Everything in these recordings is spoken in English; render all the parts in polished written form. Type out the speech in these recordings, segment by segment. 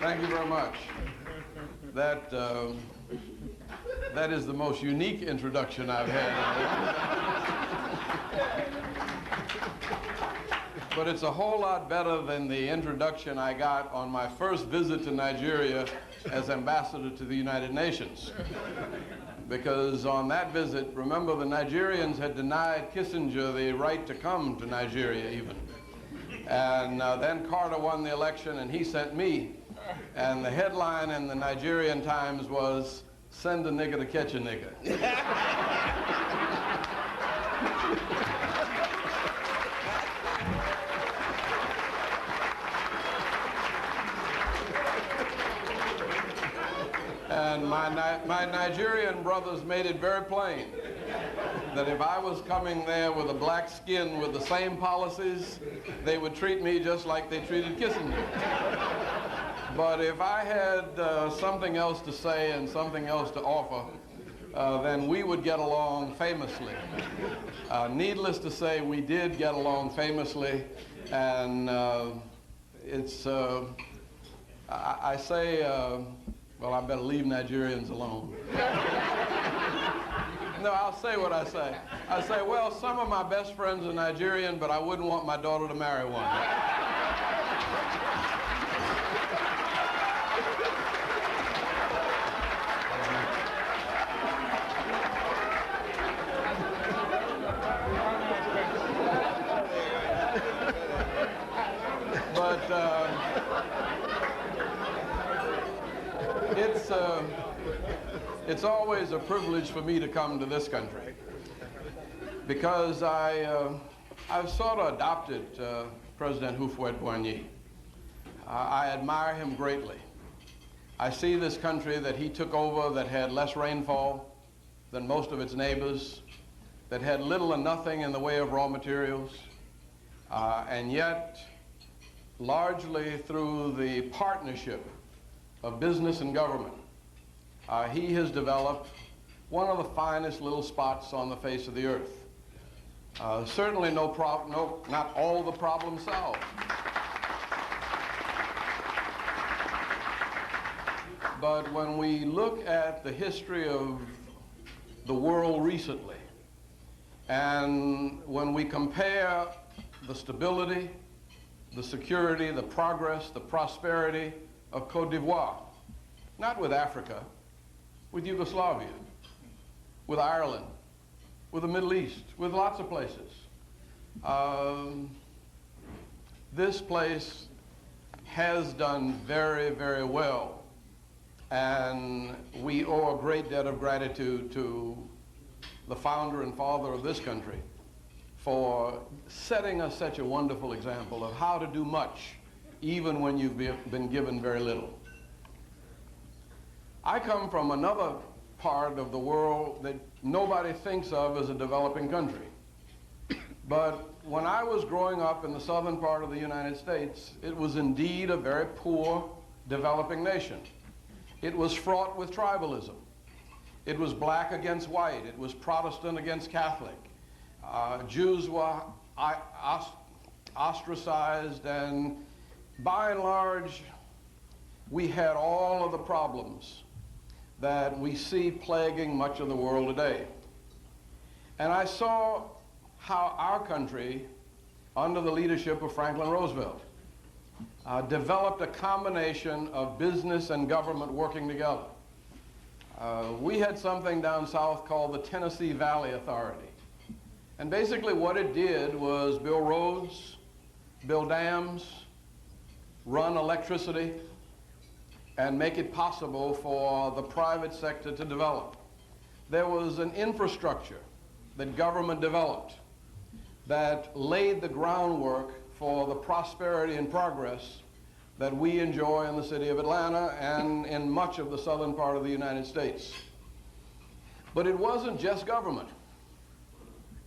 Thank you very much. That is the most unique introduction I've had. But it's a whole lot better than the introduction I got on my first visit to Nigeria as ambassador to the United Nations. Because on that visit, remember, the Nigerians had denied Kissinger the right to come to Nigeria even. And then Carter won the election and he sent me. And the headline in the Nigerian Times was, "Send a nigger to catch a nigger." And my Nigerian brothers made it very plain that if I was coming there with a black skin with the same policies, they would treat me just like they treated Kissinger. But if I had something else to say and something else to offer, then we would get along famously. Needless to say, we did get along famously, and I say, well, I better leave Nigerians alone. No, I'll say what I say. I say, well, some of my best friends are Nigerian, but I wouldn't want my daughter to marry one. It's always a privilege for me to come to this country because I've sort of adopted President Houphouët-Boigny. I admire him greatly. I see this country that he took over that had less rainfall than most of its neighbors, that had little or nothing in the way of raw materials, and yet, largely through the partnership of business and government, he has developed one of the finest little spots on the face of the earth. Certainly not all the problems solved. But when we look at the history of the world recently, and when we compare the stability, the security, the progress, the prosperity of Côte d'Ivoire, not with Africa, with Yugoslavia, with Ireland, with the Middle East, with lots of places. This place has done very, very well, and we owe a great debt of gratitude to the founder and father of this country for setting us such a wonderful example of how to do much, even when you've been given very little. I come from another part of the world that nobody thinks of as a developing country. But when I was growing up in the southern part of the United States, it was indeed a very poor developing nation. It was fraught with tribalism. It was black against white. It was Protestant against Catholic. Jews were ostracized, and by and large, we had all of the problems that we see plaguing much of the world today. And I saw how our country, under the leadership of Franklin Roosevelt, developed a combination of business and government working together. We had something down south called the Tennessee Valley Authority. And basically what it did was build roads, build dams, run electricity, and make it possible for the private sector to develop. There was an infrastructure that government developed that laid the groundwork for the prosperity and progress that we enjoy in the city of Atlanta and in much of the southern part of the United States. But it wasn't just government.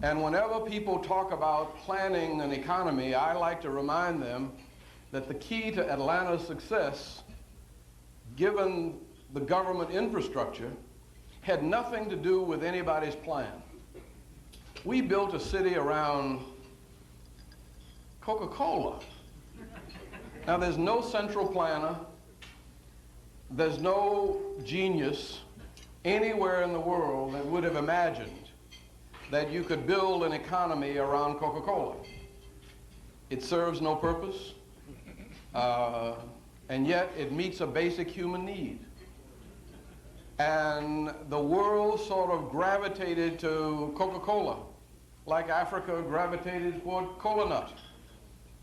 And whenever people talk about planning an economy, I like to remind them that the key to Atlanta's success, given the government infrastructure, had nothing to do with anybody's plan. We built a city around Coca-Cola. Now, there's no central planner, there's no genius anywhere in the world that would have imagined that you could build an economy around Coca-Cola. It serves no purpose, and yet it meets a basic human need. And the world sort of gravitated to Coca-Cola, like Africa gravitated toward cola nut.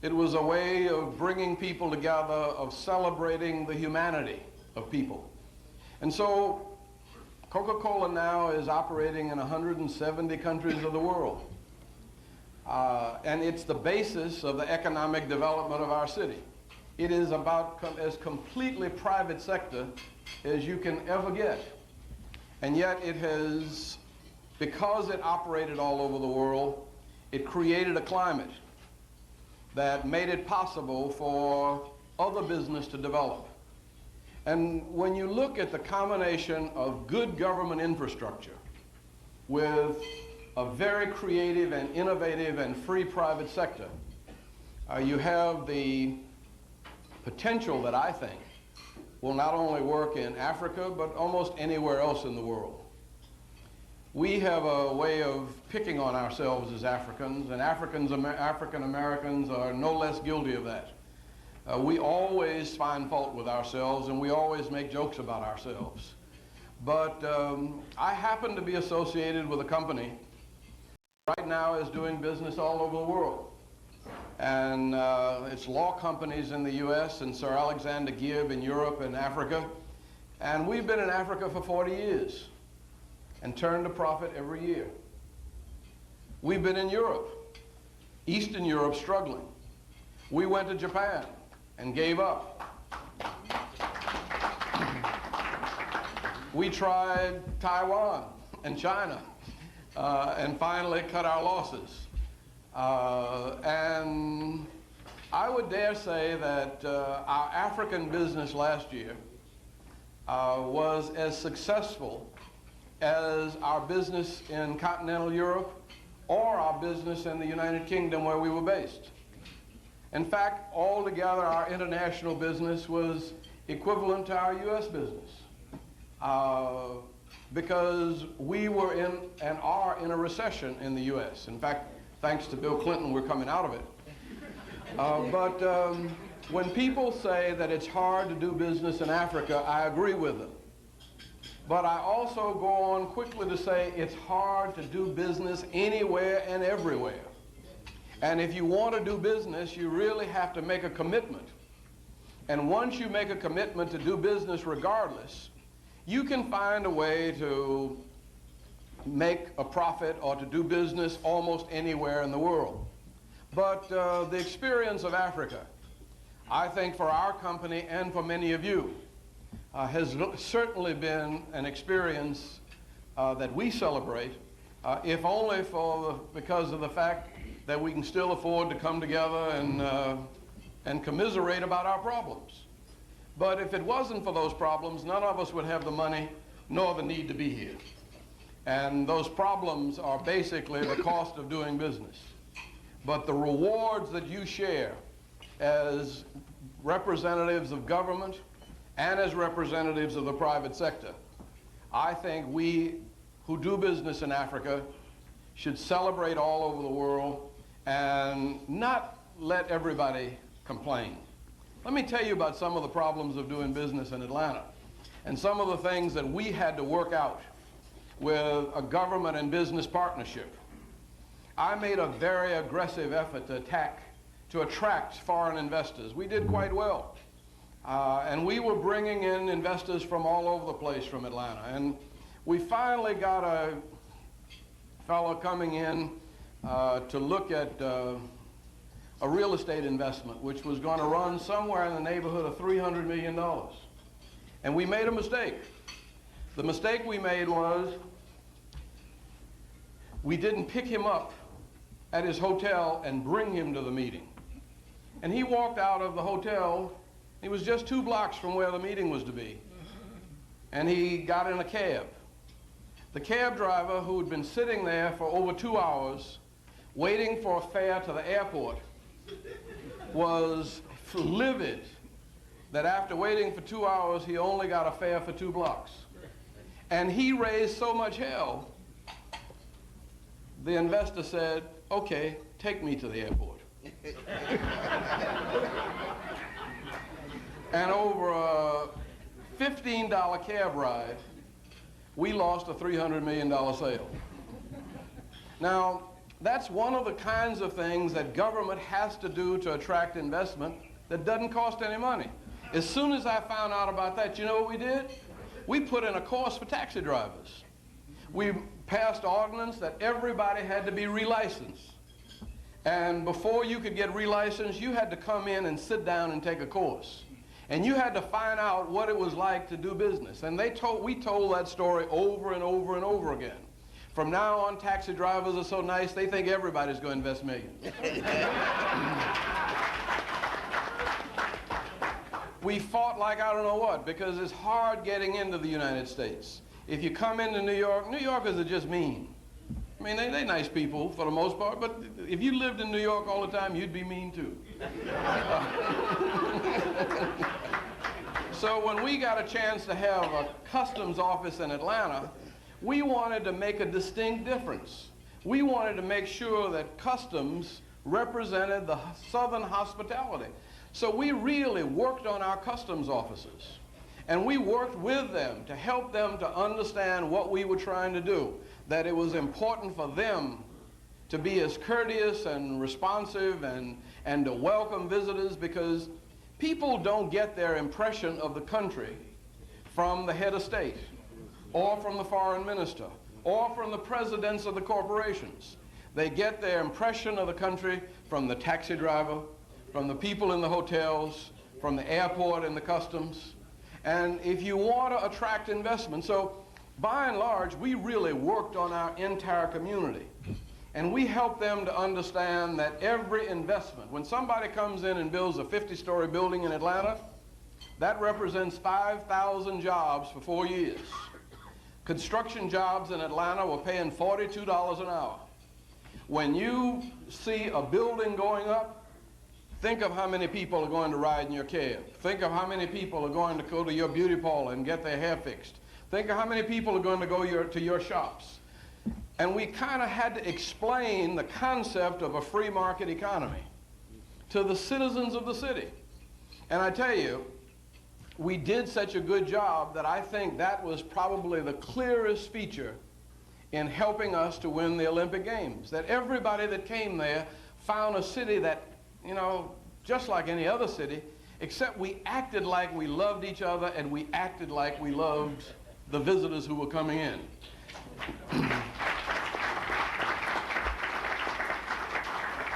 It was a way of bringing people together, of celebrating the humanity of people. And so Coca-Cola now is operating in 170 countries of the world. And it's the basis of the economic development of our city. It is about as completely private sector as you can ever get. And yet it has, because it operated all over the world, it created a climate that made it possible for other business to develop. And when you look at the combination of good government infrastructure with a very creative and innovative and free private sector, you have the potential that I think will not only work in Africa, but almost anywhere else in the world. We have a way of picking on ourselves as Africans, and African Americans are no less guilty of that. We always find fault with ourselves, and we always make jokes about ourselves. But I happen to be associated with a company right now is doing business all over the world. And it's law companies in the US and Sir Alexander Gibb in Europe and Africa. And we've been in Africa for 40 years and turned a profit every year. We've been in Europe, Eastern Europe struggling. We went to Japan and gave up. We tried Taiwan and China and finally cut our losses. And I would dare say that our African business last year was as successful as our business in continental Europe or our business in the United Kingdom where we were based. In fact, altogether our international business was equivalent to our US business because we were in and are in a recession in the US. In fact, thanks to Bill Clinton, we're coming out of it. But when people say that it's hard to do business in Africa, I agree with them. But I also go on quickly to say it's hard to do business anywhere and everywhere. And if you want to do business, you really have to make a commitment. And once you make a commitment to do business regardless, you can find a way to make a profit or to do business almost anywhere in the world. But the experience of Africa, I think for our company and for many of you, has certainly been an experience that we celebrate, if only because of the fact that we can still afford to come together and commiserate about our problems. But if it wasn't for those problems, none of us would have the money nor the need to be here. And those problems are basically the cost of doing business. But the rewards that you share as representatives of government and as representatives of the private sector, I think we who do business in Africa should celebrate all over the world and not let everybody complain. Let me tell you about some of the problems of doing business in Atlanta and some of the things that we had to work out with a government and business partnership. I made a very aggressive effort to attract foreign investors. We did quite well. And we were bringing in investors from all over the place from Atlanta. And we finally got a fellow coming in to look at a real estate investment, which was going to run somewhere in the neighborhood of $300 million. And we made a mistake. The mistake we made was we didn't pick him up at his hotel and bring him to the meeting. And he walked out of the hotel. He was just 2 blocks from where the meeting was to be. And he got in a cab. The cab driver, who had been sitting there for over 2 hours waiting for a fare to the airport, was livid that after waiting for 2 hours, he only got a fare for 2 blocks. And he raised so much hell, the investor said, okay, take me to the airport. And over a $15 cab ride, we lost a $300 million sale. Now, that's one of the kinds of things that government has to do to attract investment that doesn't cost any money. As soon as I found out about that, you know what we did? We put in a course for taxi drivers. We passed ordinance that everybody had to be relicensed. And before you could get relicensed, you had to come in and sit down and take a course. And you had to find out what it was like to do business. And we told that story over and over and over again. From now on, taxi drivers are so nice, they think everybody's going to invest millions. We fought like I don't know what, because it's hard getting into the United States. If you come into New York, New Yorkers are just mean. I mean, they're nice people for the most part, but if you lived in New York all the time, you'd be mean too. So when we got a chance to have a customs office in Atlanta, we wanted to make a distinct difference. We wanted to make sure that customs represented the Southern hospitality. So we really worked on our customs officers. And we worked with them to help them to understand what we were trying to do, that it was important for them to be as courteous and responsive and to welcome visitors, because people don't get their impression of the country from the head of state or from the foreign minister or from the presidents of the corporations. They get their impression of the country from the taxi driver, from the people in the hotels, from the airport and the customs. And if you want to attract investment, so by and large, we really worked on our entire community. And we helped them to understand that every investment, when somebody comes in and builds a 50-story building in Atlanta, that represents 5,000 jobs for 4 years. Construction jobs in Atlanta were paying $42 an hour. When you see a building going up, think of how many people are going to ride in your cab. Think of how many people are going to go to your beauty parlor and get their hair fixed. Think of how many people are going to go to your shops. And we kind of had to explain the concept of a free market economy to the citizens of the city. And I tell you, we did such a good job that I think that was probably the clearest feature in helping us to win the Olympic Games. That everybody that came there found a city that, you know, just like any other city, except we acted like we loved each other and we acted like we loved the visitors who were coming in.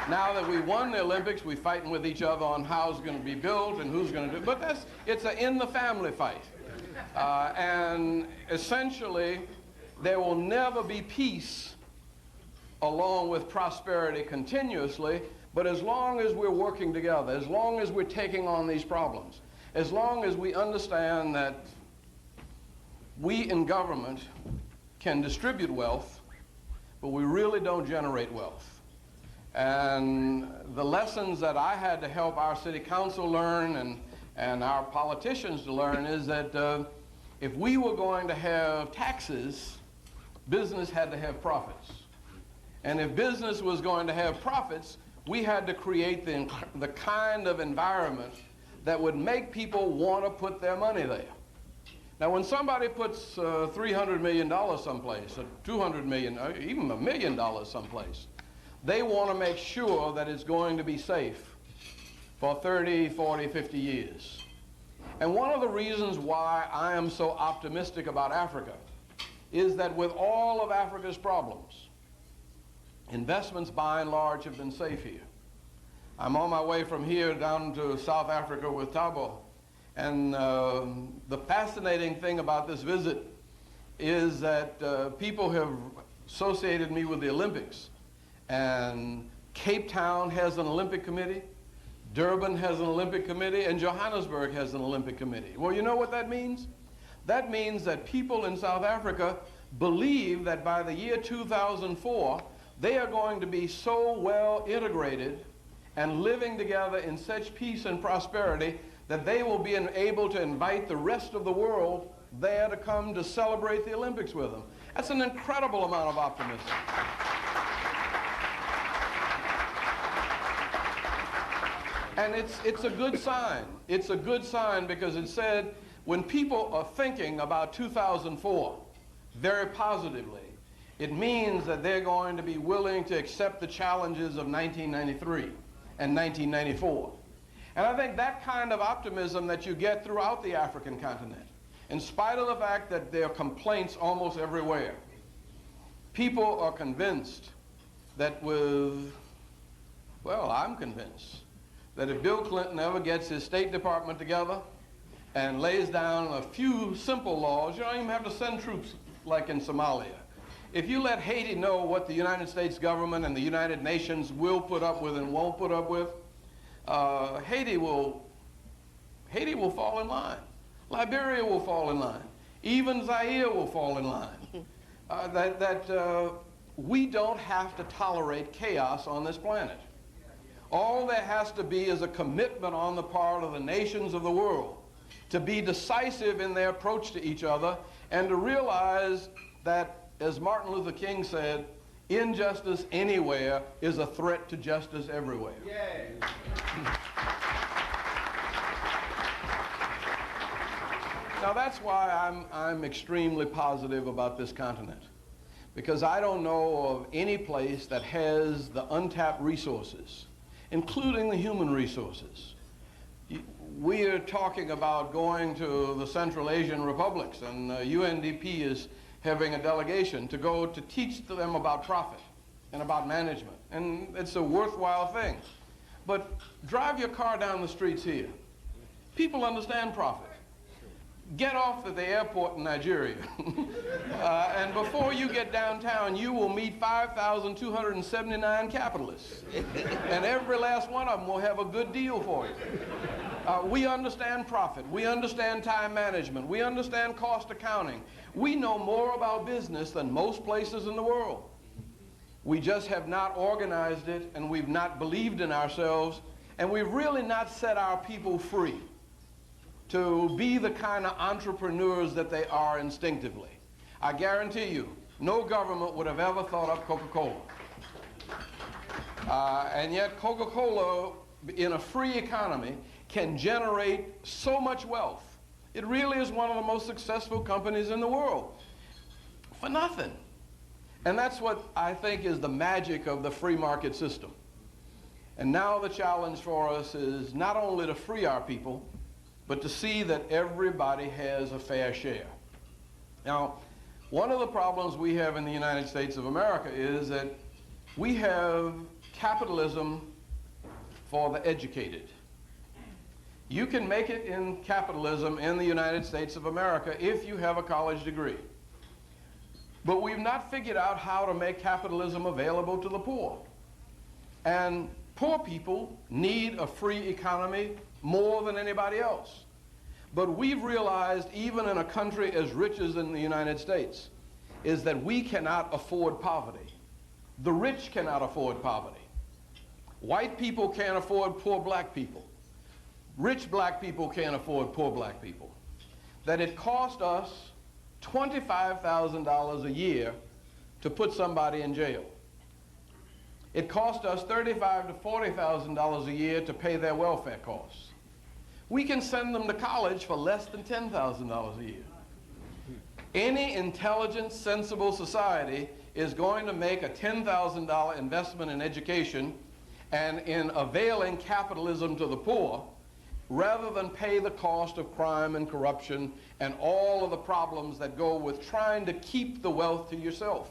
Now that we won the Olympics, we're fighting with each other on how it's going to be built and who's going to do it. But it's an in-the-family fight. And essentially, there will never be peace along with prosperity continuously, but as long as we're working together, as long as we're taking on these problems, as long as we understand that we in government can distribute wealth, but we really don't generate wealth. And the lessons that I had to help our city council learn and our politicians to learn is that if we were going to have taxes, business had to have profits. And if business was going to have profits, we had to create the kind of environment that would make people want to put their money there. Now, when somebody puts $300 million someplace, or $200 million, or even $1 million someplace, they want to make sure that it's going to be safe for 30, 40, 50 years. And one of the reasons why I am so optimistic about Africa is that with all of Africa's problems, investments by and large have been safe here. I'm on my way from here down to South Africa with Thabo. And the fascinating thing about this visit is that people have associated me with the Olympics. And Cape Town has an Olympic committee, Durban has an Olympic committee, and Johannesburg has an Olympic committee. Well, you know what that means? That means that people in South Africa believe that by the year 2004, they are going to be so well integrated and living together in such peace and prosperity that they will be able to invite the rest of the world there to come to celebrate the Olympics with them. That's an incredible amount of optimism. And it's a good sign. It's a good sign because it said when people are thinking about 2004 very positively, it means that they're going to be willing to accept the challenges of 1993 and 1994. And I think that kind of optimism that you get throughout the African continent, in spite of the fact that there are complaints almost everywhere, people are convinced that I'm convinced that if Bill Clinton ever gets his State Department together and lays down a few simple laws, you don't even have to send troops like in Somalia. If you let Haiti know what the United States government and the United Nations will put up with and won't put up with, Haiti will fall in line. Liberia will fall in line. Even Zaire will fall in line. We don't have to tolerate chaos on this planet. All there has to be is a commitment on the part of the nations of the world to be decisive in their approach to each other and to realize that, as Martin Luther King said, injustice anywhere is a threat to justice everywhere. Yay. Now that's why I'm extremely positive about this continent, because I don't know of any place that has the untapped resources, including the human resources. We are talking about going to the Central Asian republics, and UNDP is having a delegation to go to teach them about profit and about management. And it's a worthwhile thing. But drive your car down the streets here. People understand profit. Get off at the airport in Nigeria. And before you get downtown, you will meet 5,279 capitalists. And every last one of them will have a good deal for you. We understand profit. We understand time management. We understand cost accounting. We know more about business than most places in the world. We just have not organized it, and we've not believed in ourselves, and we've really not set our people free to be the kind of entrepreneurs that they are instinctively. I guarantee you, no government would have ever thought up Coca-Cola. And yet Coca-Cola, in a free economy, can generate so much wealth. It really is one of the most successful companies in the world for nothing. And that's what I think is the magic of the free market system. And now the challenge for us is not only to free our people, but to see that everybody has a fair share. Now, one of the problems we have in the United States of America is that we have capitalism for the educated. You can make it in capitalism in the United States of America if you have a college degree. But we've not figured out how to make capitalism available to the poor. And poor people need a free economy more than anybody else. But we've realized, even in a country as rich as in the United States, is that we cannot afford poverty. The rich cannot afford poverty. White people can't afford poor black people. Rich black people can't afford poor black people. That it cost us $25,000 a year to put somebody in jail. It cost us $35,000 to $40,000 a year to pay their welfare costs. We can send them to college for less than $10,000 a year. Any intelligent, sensible society is going to make a $10,000 investment in education and in availing capitalism to the poor, rather than pay the cost of crime and corruption and all of the problems that go with trying to keep the wealth to yourself.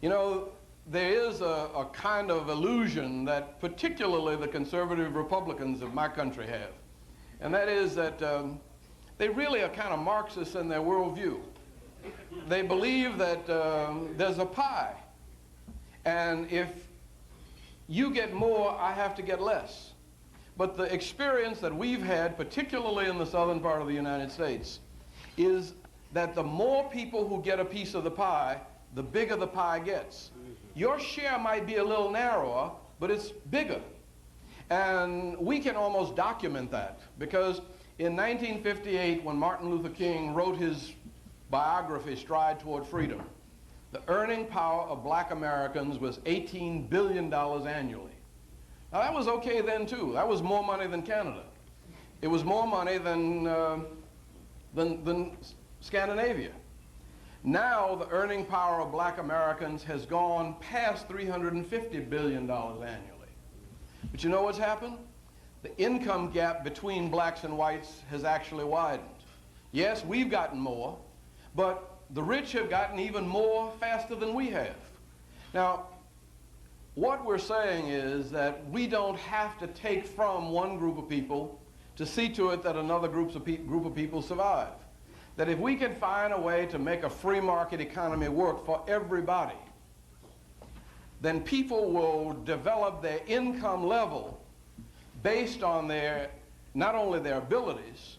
You know, there is a kind of illusion that particularly the conservative Republicans of my country have, and that is that they really are kind of Marxists in their worldview. They believe that there's a pie, and if you get more, I have to get less. But the experience that we've had, particularly in the southern part of the United States, is that the more people who get a piece of the pie, the bigger the pie gets. Your share might be a little narrower, but it's bigger. And we can almost document that because in 1958, when Martin Luther King wrote his biography, Stride Toward Freedom, the earning power of black Americans was $18 billion annually. Now that was okay then too. That was more money than Canada. It was more money than Scandinavia. Now the earning power of black Americans has gone past $350 billion annually. But you know what's happened? The income gap between blacks and whites has actually widened. Yes, we've gotten more, but the rich have gotten even more faster than we have. Now, what we're saying is that we don't have to take from one group of people to see to it that another group of people survive. That if we can find a way to make a free market economy work for everybody, then people will develop their income level based on their, not only their abilities,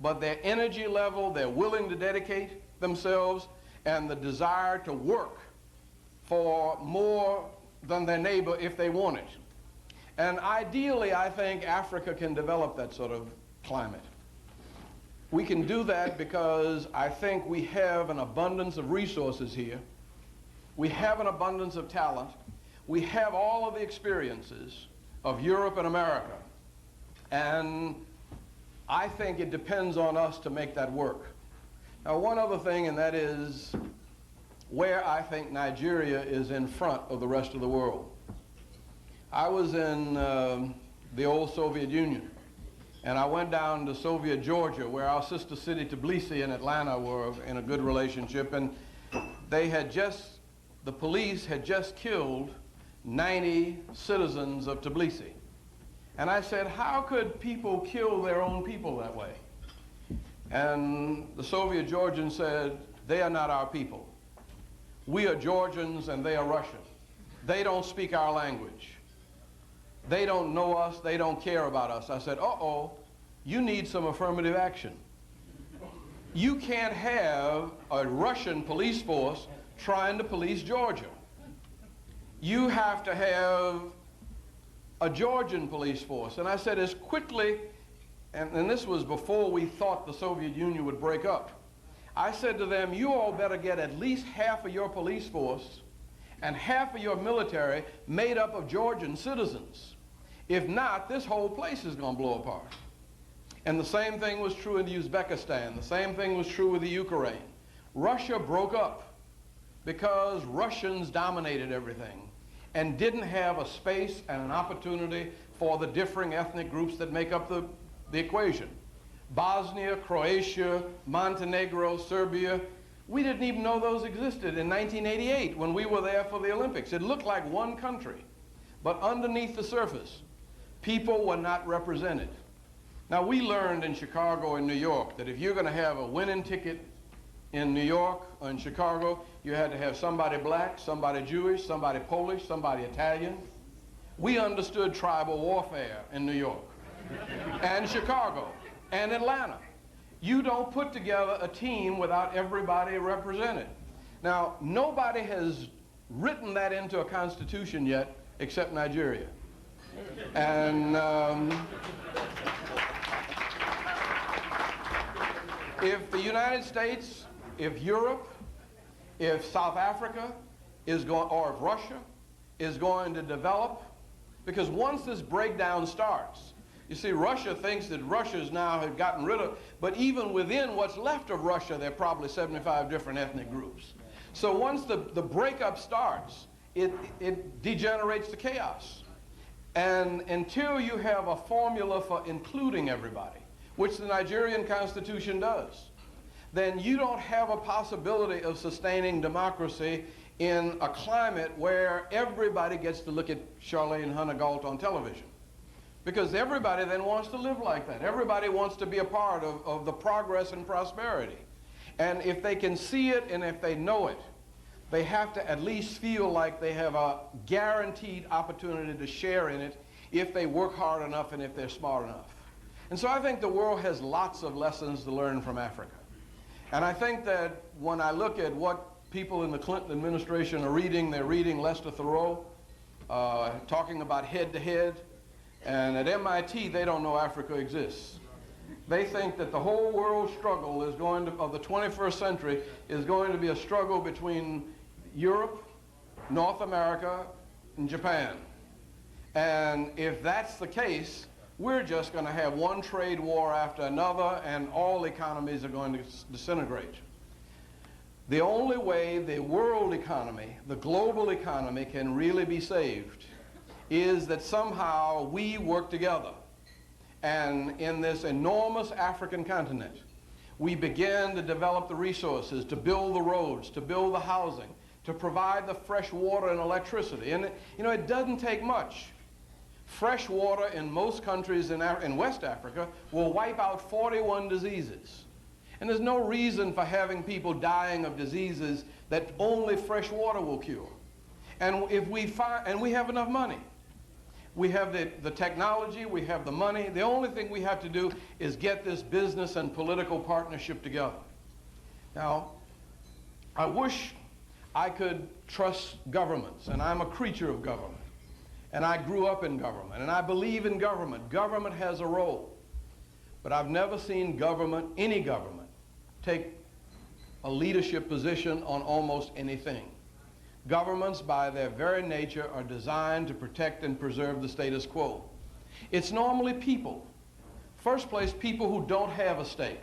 but their energy level, they're willing to dedicate themselves, and the desire to work for more than their neighbor if they want it. And ideally, I think Africa can develop that sort of climate. We can do that because I think we have an abundance of resources here. We have an abundance of talent. We have all of the experiences of Europe and America. And I think it depends on us to make that work. Now, one other thing, and that is where I think Nigeria is in front of the rest of the world. I was in the old Soviet Union, and I went down to Soviet Georgia, where our sister city Tbilisi and Atlanta were in a good relationship, and the police had just killed 90 citizens of Tbilisi. And I said, how could people kill their own people that way? And the Soviet Georgian said, they are not our people. We are Georgians and they are Russian. They don't speak our language. They don't know us, they don't care about us. I said, uh-oh, you need some affirmative action. You can't have a Russian police force trying to police Georgia. You have to have a Georgian police force. And I said, as quickly, and this was before we thought the Soviet Union would break up, I said to them, you all better get at least half of your police force and half of your military made up of Georgian citizens. If not, this whole place is going to blow apart. And the same thing was true in Uzbekistan. The same thing was true with the Ukraine. Russia broke up because Russians dominated everything and didn't have a space and an opportunity for the differing ethnic groups that make up the equation. Bosnia, Croatia, Montenegro, Serbia, we didn't even know those existed in 1988 when we were there for the Olympics. It looked like one country, but underneath the surface, people were not represented. Now, we learned in Chicago and New York that if you're going to have a winning ticket in New York or in Chicago, you had to have somebody black, somebody Jewish, somebody Polish, somebody Italian. We understood tribal warfare in New York and Chicago and Atlanta. You don't put together a team without everybody represented. Now, nobody has written that into a constitution yet except Nigeria. And if the United States, if Europe, if South Africa is going, or if Russia is going to develop, because once this breakdown starts, you see, Russia thinks that Russia's now have gotten rid of, but even within what's left of Russia, there are probably 75 different ethnic groups. So once the breakup starts, it degenerates to chaos. And until you have a formula for including everybody, which the Nigerian Constitution does, then you don't have a possibility of sustaining democracy in a climate where everybody gets to look at Charlene Hunter-Galt on television. Because everybody then wants to live like that. Everybody wants to be a part of the progress and prosperity. And if they can see it and if they know it, they have to at least feel like they have a guaranteed opportunity to share in it if they work hard enough and if they're smart enough. And so I think the world has lots of lessons to learn from Africa. And I think that when I look at what people in the Clinton administration are reading, they're reading Lester Thoreau, talking about head-to-head. And at MIT, they don't know Africa exists. They think that the whole world struggle is going to, of the 21st century is going to be a struggle between Europe, North America, and Japan. And if that's the case, we're just going to have one trade war after another, and all economies are going to disintegrate. The only way the world economy, the global economy, can really be saved is that somehow we work together. And in this enormous African continent, we begin to develop the resources, to build the roads, to build the housing, to provide the fresh water and electricity. And you know, it doesn't take much. Fresh water in most countries in West Africa will wipe out 41 diseases. And there's no reason for having people dying of diseases that only fresh water will cure. And if we find, and we have enough money. We have the technology, we have the money. The only thing we have to do is get this business and political partnership together. Now, I wish I could trust governments, and I'm a creature of government. And I grew up in government, and I believe in government. Government has a role. But I've never seen government, any government, take a leadership position on almost anything. Governments, by their very nature, are designed to protect and preserve the status quo. It's normally people. First place, people who don't have a stake.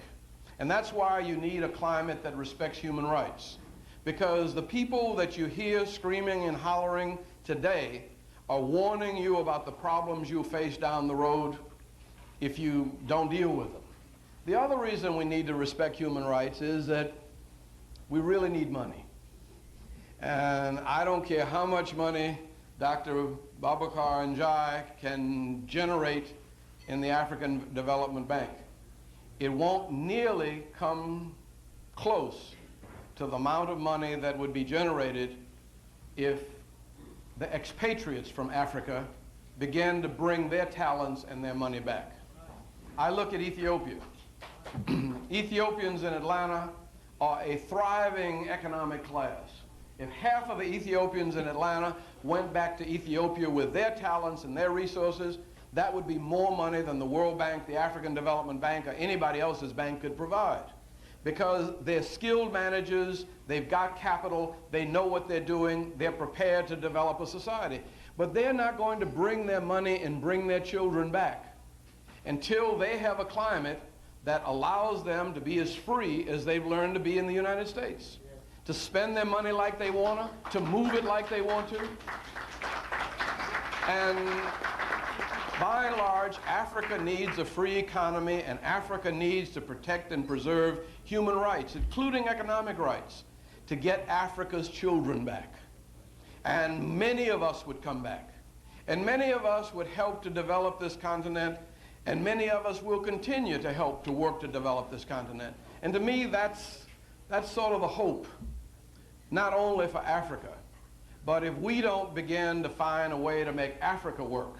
And that's why you need a climate that respects human rights. Because the people that you hear screaming and hollering today are warning you about the problems you'll face down the road if you don't deal with them. The other reason we need to respect human rights is that we really need money. And I don't care how much money Dr. Babacar Njai can generate in the African Development Bank. It won't nearly come close to the amount of money that would be generated if the expatriates from Africa began to bring their talents and their money back. I look at Ethiopia. Ethiopians in Atlanta are a thriving economic class. If half of the Ethiopians in Atlanta went back to Ethiopia with their talents and their resources, that would be more money than the World Bank, the African Development Bank, or anybody else's bank could provide. Because they're skilled managers, they've got capital, they know what they're doing, they're prepared to develop a society. But they're not going to bring their money and bring their children back until they have a climate that allows them to be as free as they've learned to be in the United States. To spend their money like they want to move it like they want to. And by and large, Africa needs a free economy, and Africa needs to protect and preserve human rights, including economic rights, to get Africa's children back. And many of us would come back. And many of us would help to develop this continent, and many of us will continue to help to work to develop this continent. And to me, that's sort of the hope. Not only for Africa, but if we don't begin to find a way to make Africa work,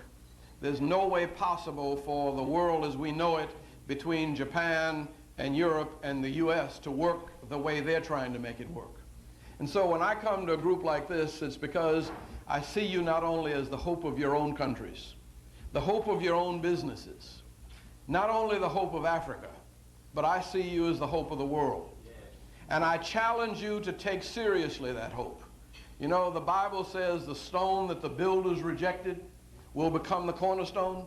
there's no way possible for the world as we know it between Japan and Europe and the US to work the way they're trying to make it work. And so when I come to a group like this, it's because I see you not only as the hope of your own countries, the hope of your own businesses, not only the hope of Africa, but I see you as the hope of the world. And I challenge you to take seriously that hope. You know, the Bible says the stone that the builders rejected will become the cornerstone.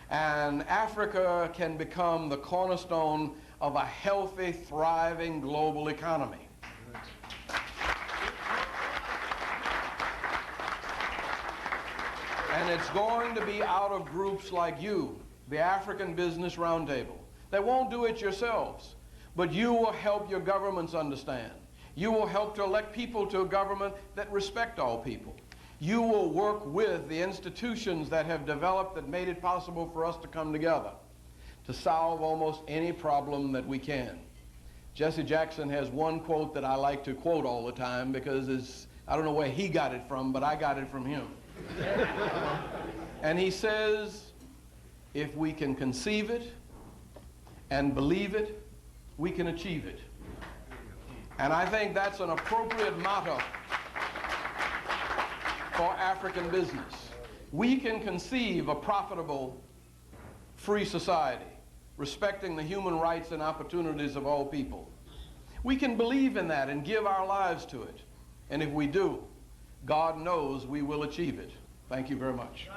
And Africa can become the cornerstone of a healthy, thriving global economy. And it's going to be out of groups like you, the African Business Roundtable, that won't do it yourselves. But you will help your governments understand. You will help to elect people to a government that respect all people. You will work with the institutions that have developed that made it possible for us to come together to solve almost any problem that we can. Jesse Jackson has one quote that I like to quote all the time because I don't know where he got it from, but I got it from him. And he says, if we can conceive it and believe it, we can achieve it. And I think that's an appropriate motto for African business. we can conceive a profitable, free society, respecting the human rights and opportunities of all people. We can believe in that and give our lives to it. And if we do, God knows we will achieve it. Thank you very much.